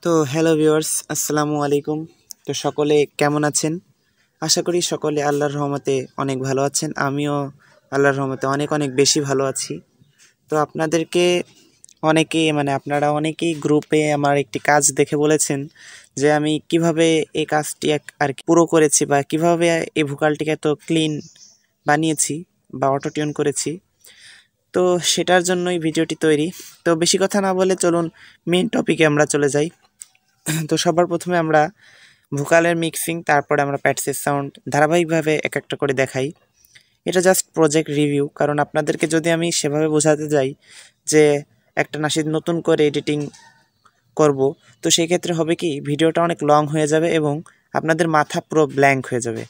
তো hello viewers, আসসালামু আলাইকুম। তো সকলে কেমন আছেন? আশা করি সকলে আল্লাহর রহমতে অনেক ভালো আছেন। আমিও আল্লাহর রহমতে অনেক অনেক বেশি ভালো আছি। তো আপনাদেরকে আপনারা অনেকেই গ্রুপে আমার একটি কাজ দেখে বলেছেন যে আমি কিভাবে এই কাজটি আর কি পুরো করেছি বা কিভাবে এই ভোকালটিকে এত ক্লিন বানিয়েছি বা অটোটিউন করেছি। তো সেটার জন্যই ভিডিওটি তৈরি। তো বেশি কথা না বলে চলুন মেইন টপিকে আমরা চলে যাই। তো সবার প্রথমে আমরা ভোকালের মিক্সিং, তারপরে আমরা প্যাটসের সাউন্ড ধারাবাহিকভাবে এক একটা করে দেখাই। এটা জাস্ট প্রজেক্ট রিভিউ, কারণ আপনাদেরকে যদি আমি সেভাবে বোঝাতে যাই যে একটা নাশিদ নতুন করে এডিটিং করব, তো সেই ক্ষেত্রে হবে কি ভিডিওটা অনেক লং হয়ে যাবে এবং আপনাদের মাথা পুরো ব্ল্যাঙ্ক হয়ে যাবে।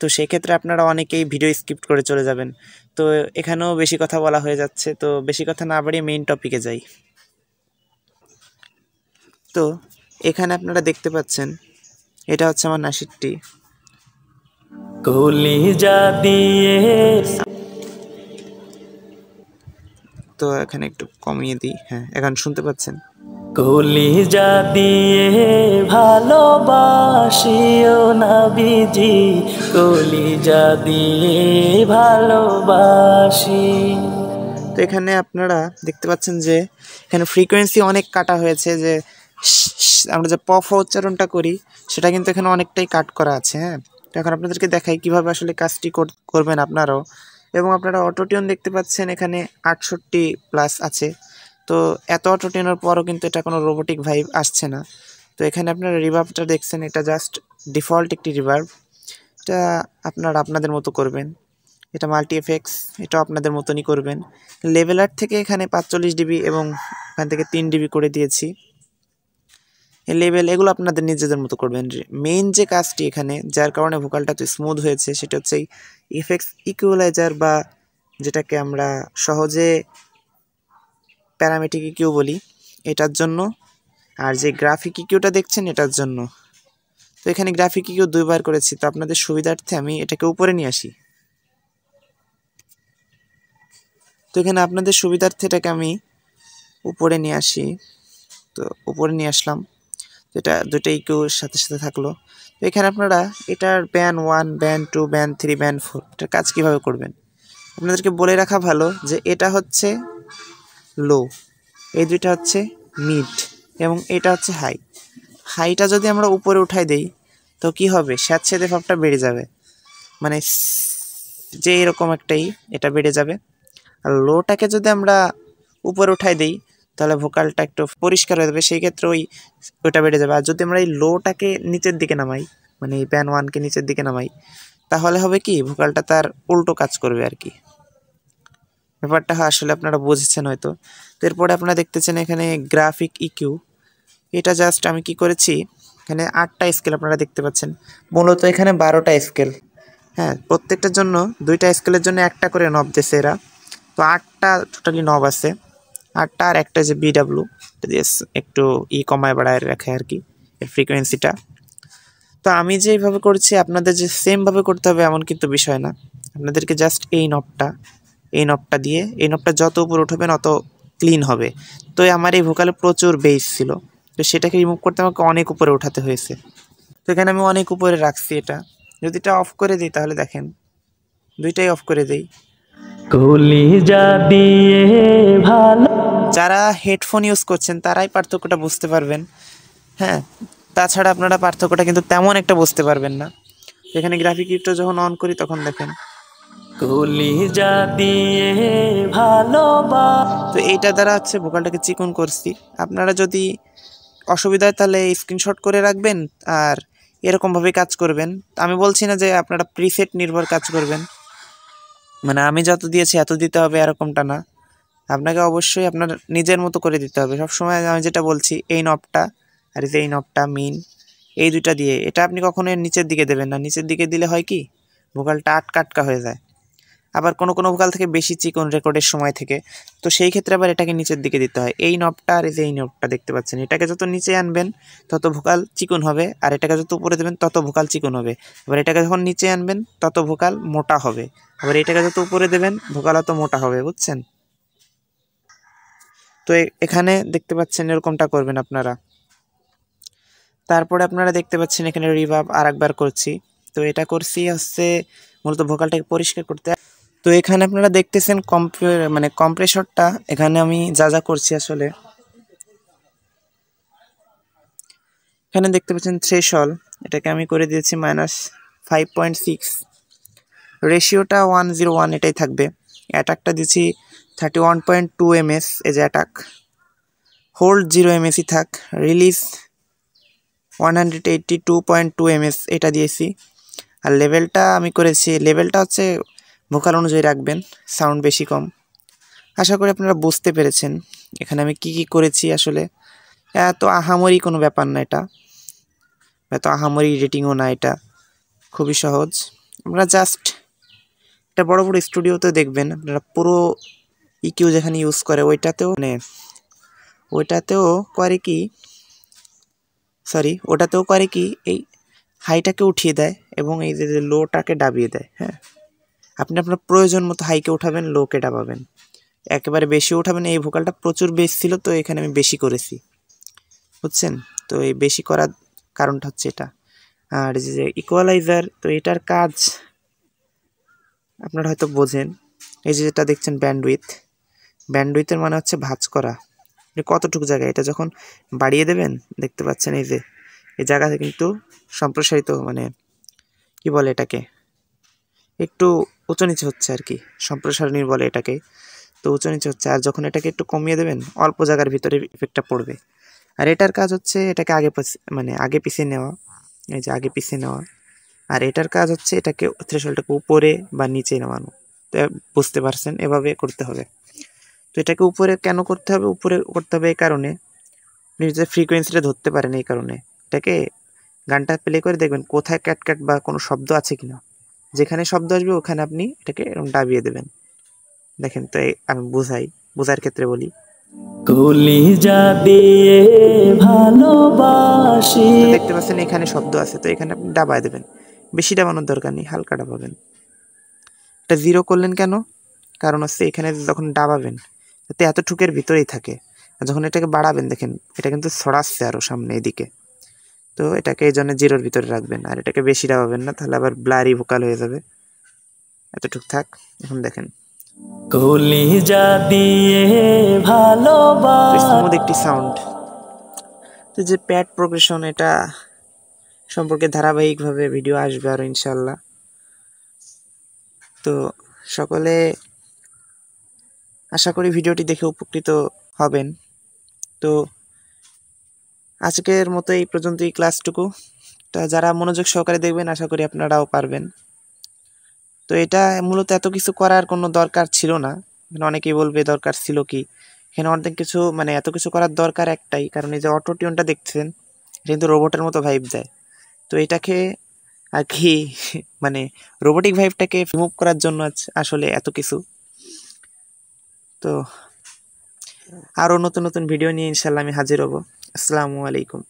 তো সেই ক্ষেত্রে আপনারা অনেকেই ভিডিও স্কিপ করে চলে যাবেন। তো এখানেও বেশি কথা বলা হয়ে যাচ্ছে, তো বেশি কথা না বাড়িয়ে মেইন টপিকে যাই। তো এখানে আপনারা দেখতে পাচ্ছেন এটা হচ্ছে আমার নাশিদটি। কলিজা দিয়ে তো এখানে একটু কমিয়ে দিই। হ্যাঁ, এখন শুনতে পাচ্ছেন? কলিজা দিয়ে ভালোবাসিও নবীজি, কলিজা দিয়ে ভালোবাসি। তো এখানে আপনারা দেখতে পাচ্ছেন যে এখানে ফ্রিকোয়েন্সি অনেক কাটা হয়েছে, যে আমরা যে পফ উচ্চারণটা করি সেটা কিন্তু এখানে অনেকটাই কাট করা আছে। হ্যাঁ, তো এখন আপনাদেরকে দেখাই কিভাবে আসলে কাজটি করবেন আপনারাও। এবং আপনারা অটোটিউন দেখতে পাচ্ছেন এখানে 68+ আছে। তো এত অটোটিউনের পরও কিন্তু এটা কোনো রোবোটিক ভাইব আসছে না। তো এখানে আপনারা রিভার্বটা দেখছেন, এটা জাস্ট ডিফল্ট একটি রিভার্ব। এটা আপনারা আপনাদের মতো করবেন। এটা মাল্টি এফেক্টস, এটাও আপনাদের মতনই করবেন। লেভেল আর্ট থেকে এখানে 45 ডিবি এবং এখান থেকে 3 ডিবি করে দিয়েছি। এই লেভেল এগুলো আপনাদের নিজেদের মতো করবেন। মেইন যে কাজটি এখানে যার কারণে ভোকালটা তো স্মুথ হয়েছে সেটা হচ্ছে ইফেক্টস ইকুয়ালাইজার, বা যেটাকে আমরা সহজে প্যারামেট্রিক ইকিউ বলি, এটার জন্য। আর যে গ্রাফিক ইকিউটা দেখছেন এটার জন্য। তো এখানে গ্রাফিক ইকিউ 2বার করেছি, তো আপনাদের সুবিধার্থে আমি এটাকে উপরে নিয়ে আসি। তো এখানে আপনাদের সুবিধার্থে এটাকে আমি উপরে নিয়ে আসি। তো উপরে নিয়ে আসলাম, তো এটা দুটো ইকিউর সাথে সাথে থাকলো। তো এখানে আপনারা এটার ব্যান্ড 1, ব্যান্ড 2, ব্যান্ড 3, ব্যান্ড 4 এটার কাজ কীভাবে করবেন আপনাদেরকে বলে রাখা ভালো, যে এটা হচ্ছে লো, এই দুইটা হচ্ছে মিড এবং এটা হচ্ছে হাই। হাইটা যদি আমরা উপরে উঠাই দেই তো কি হবে, স্যাঁতসেঁতে ভাবটা বেড়ে যাবে, মানে যে এরকম একটাই এটা বেড়ে যাবে। আর লোটাকে যদি আমরা উপরে উঠাই দিই তাহলে ভোকালটা একটু পরিষ্কার হয়ে যাবে, সেই ক্ষেত্রে ওইটা বেড়ে যাবে। আর যদি আমরা এই লোটাকে নিচের দিকে নামাই, মানে এই ব্যান্ড 1কে নিচের দিকে নামাই, তাহলে হবে কি ভোকালটা তার উল্টো কাজ করবে আর কি। ব্যাপারটা আসলে আপনারা বুঝেছেন হয়তো। তো এরপরে আপনারা দেখতেছেন এখানে গ্রাফিক ইকিউ, এটা জাস্ট আমি কি করেছি, এখানে 8টা স্কেল আপনারা দেখতে পাচ্ছেন, মূলত এখানে 12টা স্কেল। হ্যাঁ, প্রত্যেকটার জন্য 2টা স্কেলের জন্য একটা করে নব দিয়েছে এরা। তো 8টা টোটালি নব আছে, 8টা। আর একটা যে বিডাব্লু, এটা দিয়ে একটু কমায় বাড়ায় রাখে আর কি এর ফ্রিকোয়েন্সিটা। তো আমি যেভাবে করছি আপনাদের যে সেমভাবে করতে হবে এমন কিন্তু বিষয় না। আপনাদেরকে জাস্ট এই নবটা দিয়ে, এই নবটা যত উপর উঠবেন অত ক্লিন হবে। তো আমার এই ভোকালে প্রচুর বেস ছিল, তো সেটাকে রিমুভ করতে আমাকে অনেক উপরে উঠাতে হয়েছে। তো এখানে আমি অনেক উপরে রাখছি এটা। যদি এটা অফ করে দিই তাহলে দেখেন, দুইটাই অফ করে দিই। কলিজা দিয়ে ভালো, যারা হেডফোন ইউজ করছেন তারাই পার্থক্যটা বুঝতে পারবেন। হ্যাঁ, তাছাড়া আপনারা পার্থক্যটা কিন্তু তেমন একটা বুঝতে পারবেন না। এখানে গ্রাফিক ইউটা যখন অন করি তখন দেখেন কলিজা দিয়ে ভালোবাসি। তো এইটা দ্বারা হচ্ছে ভোকালটাকে চিকন করছি। আপনারা যদি অসুবিধা হয় তাহলে স্ক্রিনশট করে রাখবেন আর এরকমভাবে কাজ করবেন। আমি বলছি না যে আপনারা প্রিসেট নির্ভর কাজ করবেন, মানে আমি যত দিয়েছি এত দিতে হবে এরকমটা না। আপনাকে অবশ্যই আপনার নিজের মতো করে দিতে হবে। সবসময় আমি যেটা বলছি, এই নবটা আর এই নবটা মেইন, এই দুইটা দিয়ে এটা আপনি কখনো নিচের দিকে দেবেন না। নিচের দিকে দিলে হয় কি ভোকালটা আটকা হয়ে যায়। আবার কোনো ভোকাল থেকে বেশি চিকন রেকর্ডের সময় থেকে, তো সেই ক্ষেত্রে আবার এটাকে নিচের দিকে দিতে হয়। এই নবটা আর এই নবটা দেখতে পাচ্ছেন, এটাকে যত নিচে আনবেন তত ভোকাল চিকন হবে, আর এটাকে যত উপরে দেবেন তত ভোকাল চিকন হবে। আবার এটাকে যখন নিচে আনবেন তত ভোকাল মোটা হবে, আবার এটাকে যত উপরে দেবেন ভোকাল অত মোটা হবে, বুঝছেন? তো এখানে দেখতে পাচ্ছেন এরকমটা করবেন আপনারা। তারপরে আপনারা দেখতে পাচ্ছেন এখানে রিভার্ব আরেকবার করছি। তো এটা করছি হচ্ছে মূলত ভোকালটাকে পরিষ্কার করতে। তো এখানে আপনারা দেখতেছেন কম্প্রেসরটা এখানে আমি যা যা করছি আসলে এখানে দেখতে পাচ্ছেন থ্রেশহোল্ড, এটাকে আমি করে দিয়েছি -5.6, রেশিওটা 1:1 এটাই থাকবে। অ্যাটাকটা দিচ্ছি 31.2 ms, এই যে অ্যাটাক। হোল্ড 0 ms থাক। রিলিজ 182.2 ms এটা দিয়েছি। আর লেভেলটা আমি করেছি, লেভেলটা হচ্ছে ভোকাল অনুযায়ী রাখবেন, সাউন্ড বেশি কম। আশা করি আপনারা বুঝতে পেরেছেন এখানে আমি কি কি করেছি। আসলে এত আহামরি কোনো ব্যাপার না, এত আহামরি রেটিংও না, এটা খুবই সহজ। আমরা জাস্ট এটা বড় বড় স্টুডিওতে দেখবেন আপনারা পুরো ইকিউ যেখানে ইউজ করে ওইটাতেও ওটাতেও করে কি এই হাইটাকে উঠিয়ে দেয় এবং এই যে লোটাকে ডাবিয়ে দেয়। হ্যাঁ, আপনি আপনার প্রয়োজন মতো হাইকে উঠাবেন, লোকে ডাবাবেন, একেবারে বেশি উঠাবেন। এই ভোকালটা প্রচুর বেশ ছিল তো এখানে আমি বেশি করেছি, বুঝছেন? তো এই বেশি করার কারণটা হচ্ছে এটা। আর যে ইকুয়ালাইজার, তো এটার কাজ আপনারা হয়তো বোঝেন। এই যে যেটা দেখছেন ব্যান্ডউইথের মানে হচ্ছে ভাঁজ করা, কতটুকু জায়গায় এটা যখন বাড়িয়ে দেবেন দেখতে পাচ্ছেন এই যে এই জায়গাতে কিন্তু সম্প্রসারিত, কি বলে এটাকে, একটু উঁচু নিচে হচ্ছে আর কি, সম্প্রসারণী বলে এটাকে। তো উঁচু নিচে হচ্ছে, আর যখন এটাকে একটু কমিয়ে দেবেন অল্প জায়গার ভিতরে ইফেক্টটা পড়বে। আর এটার কাজ হচ্ছে এটাকে আগে পিছিয়ে নেওয়া, এই যে আগে পিছিয়ে নেওয়া। আর এটার কাজ হচ্ছে এটাকে থ্রেশহোল্ডটাকে উপরে বা নিচে নামানো। তো বুঝতে পারছেন, এভাবে করতে হবে। তো এটাকে উপরে কেন করতে হবে? উপরে করতে হবে এই কারণে নিজের ফ্রিকোয়েন্সিটা ধরতে পারেন। এই কারণে এটাকে গানটা প্লে করে দেখবেন কোথায় ক্যাট বা কোনো শব্দ আছে কিনা। যেখানে শব্দ আসবে ওখানে আপনি এটাকে এরকম দাবিয়ে দেবেন। দেখেন, তো আমি বোঝার ক্ষেত্রে বলি, কলিজা দিয়ে ভালোবাসি। দেখতে পাচ্ছেন এখানে শব্দ আছে, তো এখানে আপনি ডাবায় দেবেন। বেশি ডাবানোর দরকার নেই, হালকা ডাবাবেন। এটা 0 করলেন কেন? কারণ হচ্ছে এখানে যখন ডাবাবেন যাতে এতটুকের ভিতরেই থাকে, আর যখন এটাকে বাড়াবেন দেখেন এটা কিন্তু ছড়াচ্ছে আরও সামনে এদিকে। তো এটাকে এই জন্য 0-র ভিতরে রাখবেন, আর এটাকে বেশি ডাবাবেন না, তাহলে আবার ব্লারি ভোকাল হয়ে যাবে। এতটুক থাক। এখন দেখেন কলিজা দিয়ে ভালোবাসি, স্মুথ একটি সাউন্ড। তো যে প্যাড প্রোগ্রেশন, এটা সম্পর্কে ধারাবাহিকভাবে ভিডিও আসবে আরও ইনশাল্লাহ। তো সকলে আশা করি ভিডিওটি দেখে উপকৃত হবেন। তো আজকের মতো এই পর্যন্তই ক্লাসটুকু। তা যারা মনোযোগ সহকারে দেখবেন আশা করি আপনারাও পারবেন। তো এটা মূলত এত কিছু করার কোনো দরকার ছিল না। অনেকেই বলবে দরকার ছিল কি, এখানে অনেক কিছু এত কিছু করার দরকার একটাই, কারণ এই যে অটো টিউনটা দেখছেন এটা কিন্তু রোবটের মতো ভাইব দেয়। তো এটাকে আর কি রোবোটিক ভাইবটাকে রিমুভ করার জন্য আসলে এত কিছু। তো আরও নতুন নতুন ভিডিও নিয়ে ইনশাল্লাহ আমি হাজির হব। আসসালামু আলাইকুম।